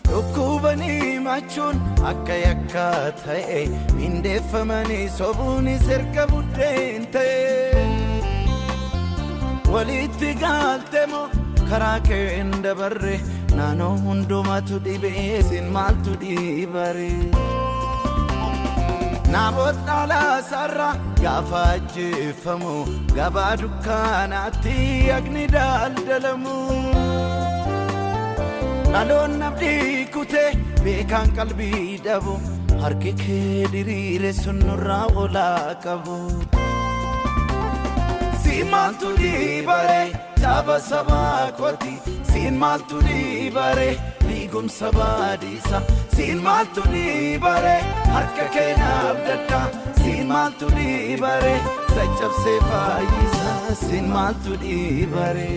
Dhukkubanii machuun akka yakkaa ta'e mindeeffamanii sobuunis erga buddeen ta'e walitti galteemo karaa kee hin dabarre naannoo hundumatu dhibee sin maaltu dhibare namoota dhalaa sarara gaafa ajjeefamu gabaa dukkaanaatti agni daldalamu Nalon nabdi kute beekan qalbii dhabu harki kee diriire sunnurraa ola qabu Siin maaltu dhibare taaba sabaa kooti Siin maaltu dhibare liigumsa baadhiisa Siin maaltu dhibare harka kee naabdadha Siin maaltu dhibare saccabsee fayyisa Siin maaltu dhibare